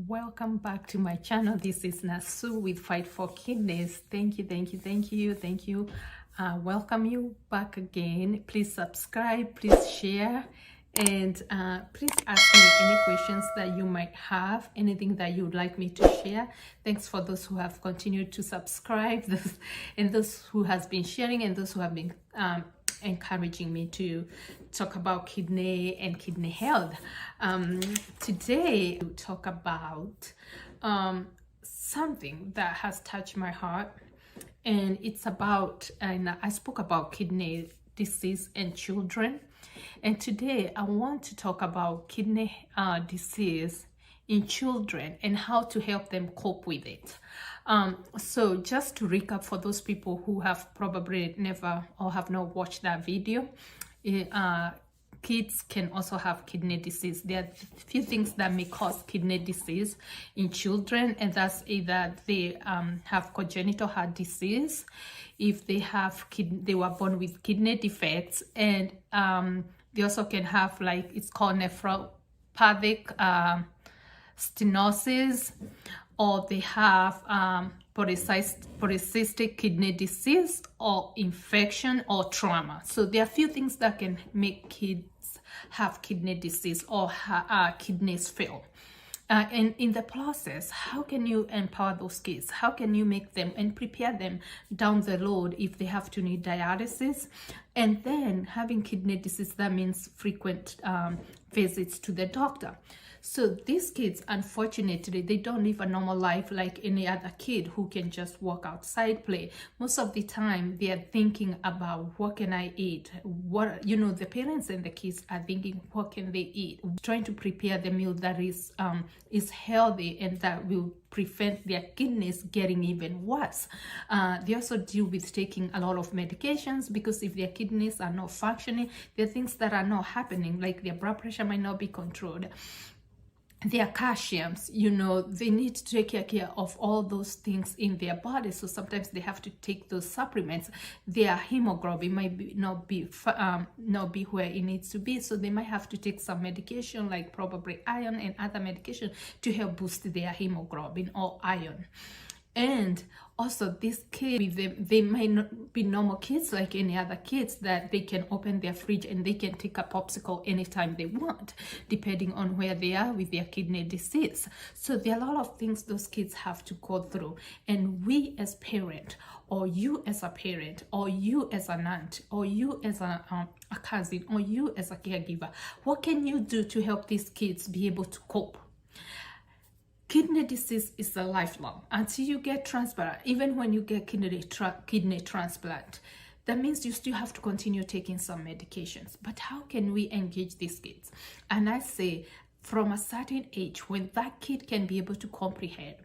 Welcome back to my channel. This is Nasu with Fight for Kidneys. Thank you. Welcome you back again. Please subscribe, please share, and please ask me any questions that you might have, anything that you would like me to share. Thanks for those who have continued to subscribe, and those who has been sharing, and those who have been encouraging me to talk about kidney and kidney health. Today we'll talk about something that has touched my heart, and it's about, and I spoke about kidney disease in children, and today I want to talk about kidney disease in children and how to help them cope with it. So just to recap, for those people who have probably never or have not watched that video, kids can also have kidney disease. There are a few things that may cause kidney disease in children, and that's either they have congenital heart disease, if they have they were born with kidney defects, and they also can have, like, it's called nephropathic stenosis, or they have polycystic kidney disease, or infection, or trauma. So there are a few things that can make kids have kidney disease or kidneys fail. And in the process, how can you empower those kids? How can you make them and prepare them down the road if they have to need dialysis? And then having kidney disease, that means frequent visits to the doctor. So these kids, unfortunately, they don't live a normal life like any other kid who can just walk outside, play. Most of the time, they are thinking about, what can I eat? What, the parents and the kids are thinking, what can they eat? Trying to prepare the meal that is healthy and that will prevent their kidneys getting even worse. They also deal with taking a lot of medications, because if their kidneys are not functioning, there are things that are not happening, like their blood pressure might not be controlled. Their calciums, they need to take care of all those things in their body. So sometimes they have to take those supplements. Their hemoglobin might not be where it needs to be. So they might have to take some medication, like probably iron and other medication, to help boost their hemoglobin or iron. And also, these kids, they might not be normal kids like any other kids, that they can open their fridge and they can take a popsicle anytime they want, depending on where they are with their kidney disease. So there are a lot of things those kids have to go through. And we as parent, or you as a parent, or you as an aunt, or you as a cousin, or you as a caregiver, what can you do to help these kids be able to cope? Kidney disease is a lifelong. Until you get transplant, even when you get kidney transplant, that means you still have to continue taking some medications. But how can we engage these kids? And I say, from a certain age, when that kid can be able to comprehend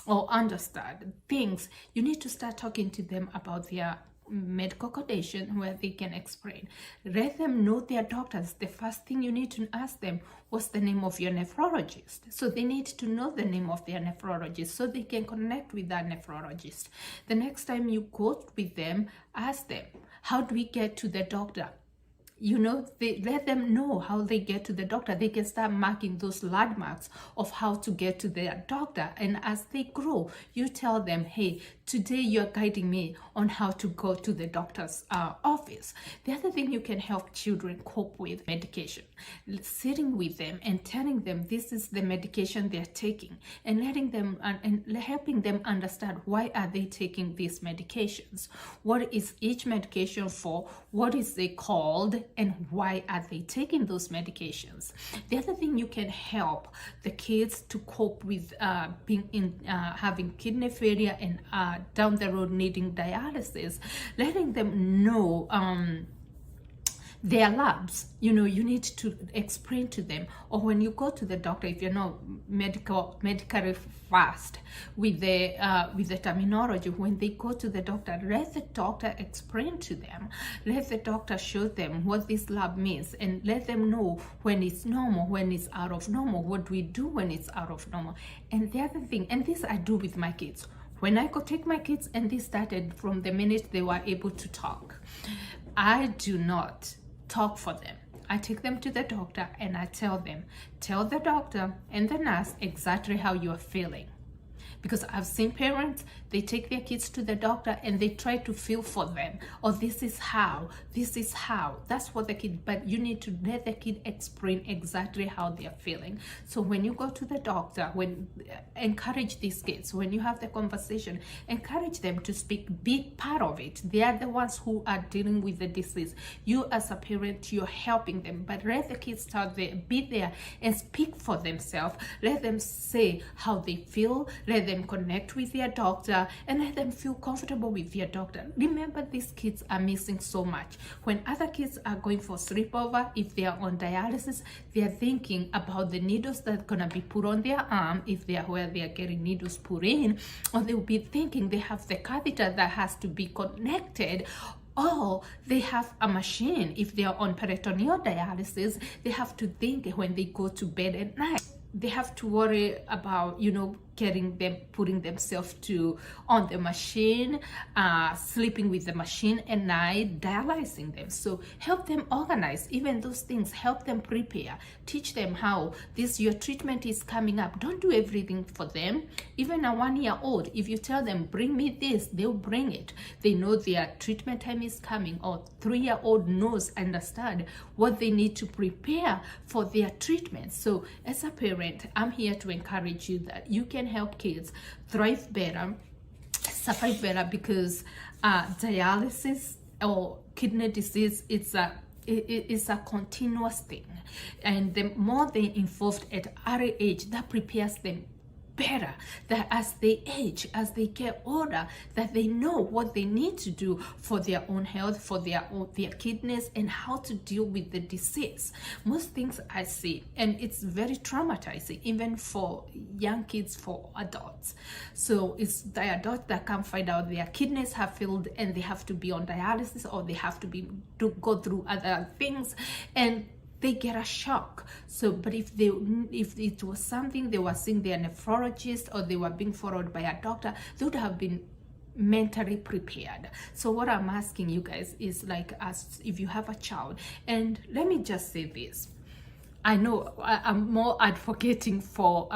or understand things, you need to start talking to them about their medical condition, where they can explain. Let them know their doctors. The first thing you need to ask them, what's the name of your nephrologist? So they need to know the name of their nephrologist so they can connect with that nephrologist. The next time you go with them, ask them, how do we get to the doctor? They let them know how they get to the doctor. They can start marking those landmarks of how to get to their doctor. And as they grow, you tell them, hey, today you're guiding me on how to go to the doctor's office. The other thing you can help children cope with, medication. Sitting with them and telling them this is the medication they're taking, and letting them and helping them understand, why are they taking these medications? What is each medication for? What is it called? And why are they taking those medications? The other thing you can help the kids to cope with having kidney failure and down the road needing dialysis, letting them know their labs, you know, you need to explain to them. Or when you go to the doctor, if you're not medically fast with the terminology, when they go to the doctor, let the doctor explain to them, let the doctor show them what this lab means, and let them know when it's normal, when it's out of normal, what we do when it's out of normal. And the other thing, and this I do with my kids, when I go take my kids, and this started from the minute they were able to talk, I do not talk for them. I take them to the doctor and I tell them, tell the doctor and the nurse exactly how you are feeling. Because I've seen parents, they take their kids to the doctor and they try to feel for them. Or this is how. That's what the kid, but you need to let the kid explain exactly how they're feeling. So when you go to the doctor, encourage these kids, when you have the conversation, encourage them to speak, be part of it. They are the ones who are dealing with the disease. You as a parent, you're helping them, but let the kids start there, be there and speak for themselves. Let them say how they feel, let them connect with their doctor, and let them feel comfortable with their doctor. Remember, these kids are missing so much. When other kids are going for sleepover, if they are on dialysis, they are thinking about the needles that are gonna be put on their arm if they are where they are getting needles put in, or they will be thinking they have the catheter that has to be connected, or they have a machine. If they are on peritoneal dialysis, they have to think when they go to bed at night. They have to worry about, you know, putting themselves on the machine, sleeping with the machine at night, dialyzing them. So help them organize even those things, help them prepare, teach them how your treatment is coming up. Don't do everything for them. Even a 1-year-old, if you tell them, bring me this, they'll bring it. They know their treatment time is coming. Or 3-year-old understand what they need to prepare for their treatment. So as a parent, I'm here to encourage you that you can help kids thrive better, survive better, because dialysis or kidney disease, it's a continuous thing, and the more they're involved at early age, that prepares them better, that as they age, as they get older, that they know what they need to do for their own health, for their kidneys, and how to deal with the disease. Most things I see, and it's very traumatizing even for young kids, for adults. So it's the adults that come find out their kidneys have failed and they have to be on dialysis, or they have to go through other things, and they get a shock. So, but if it was something they were seeing their nephrologist, or they were being followed by a doctor, they would have been mentally prepared. So what I'm asking you guys is, like, as if you have a child, and let me just say this, I know I'm more advocating for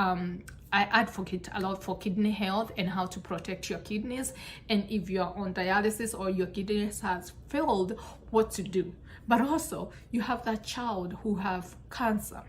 I advocate a lot for kidney health and how to protect your kidneys, and if you're on dialysis or your kidneys has failed, what to do. But also, you have that child who have cancer.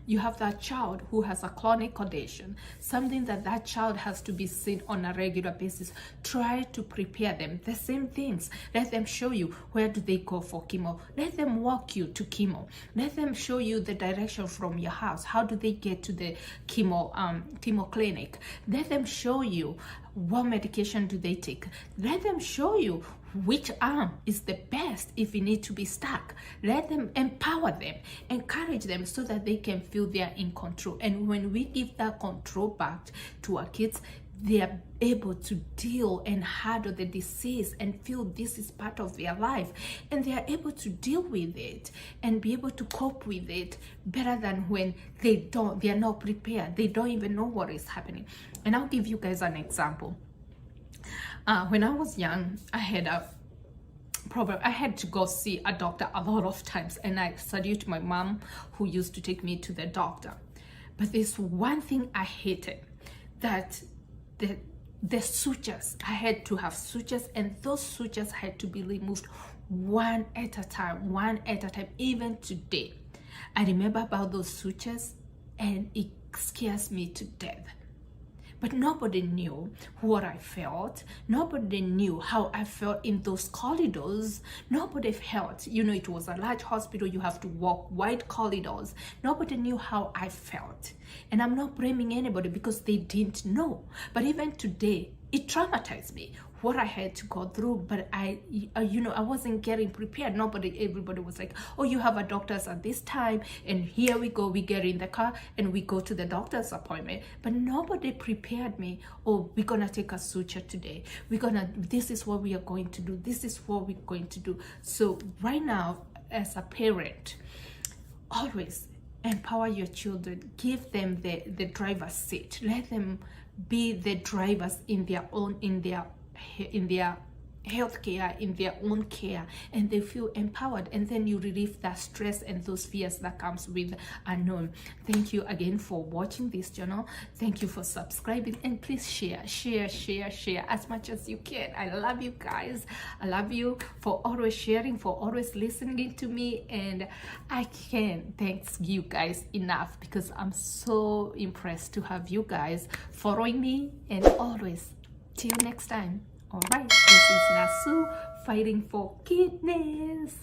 You have that child who has a chronic condition, something that child has to be seen on a regular basis. Try to prepare them. The same things. Let them show you where do they go for chemo. Let them walk you to chemo. Let them show you the direction from your house. How do they get to the chemo clinic? Let them show you what medication do they take. Let them show you which arm is the best if you need to be stuck. Let them empower them, encourage them, so that they can feel they are in control. And when we give that control back to our kids, they are able to deal and handle the disease and feel this is part of their life, and they are able to deal with it and be able to cope with it better than when they are not prepared. They don't even know what is happening. And I'll give you guys an example. When I was young, I had to go see a doctor a lot of times, and I salute my mom who used to take me to the doctor. But there's one thing I hated, that the sutures, I had to have sutures, and those sutures had to be removed one at a time, even today. I remember about those sutures, and it scares me to death. But nobody knew what I felt. Nobody knew how I felt in those corridors. Nobody felt, it was a large hospital, you have to walk wide corridors. Nobody knew how I felt. And I'm not blaming anybody because they didn't know. But even today, it traumatized me what I had to go through. But I wasn't getting prepared. Everybody was like, oh, you have a doctor's at this time, and here we go, we get in the car and we go to the doctor's appointment. But nobody prepared me. Oh, we're gonna take a suture today, this is what we are going to do, this is what we're going to do. So right now, as a parent, always empower your children. Give them the driver's seat. Let them be the drivers in their healthcare, in their own care, and they feel empowered, and then you relieve that stress and those fears that comes with unknown. Thank you again for watching this channel. Thank you for subscribing, and please share as much as you can. I love you guys. I love you for always sharing, for always listening to me, and I can't thank you guys enough, because I'm so impressed to have you guys following me. And always, till next time. All right, this is Nasu fighting for kidneys.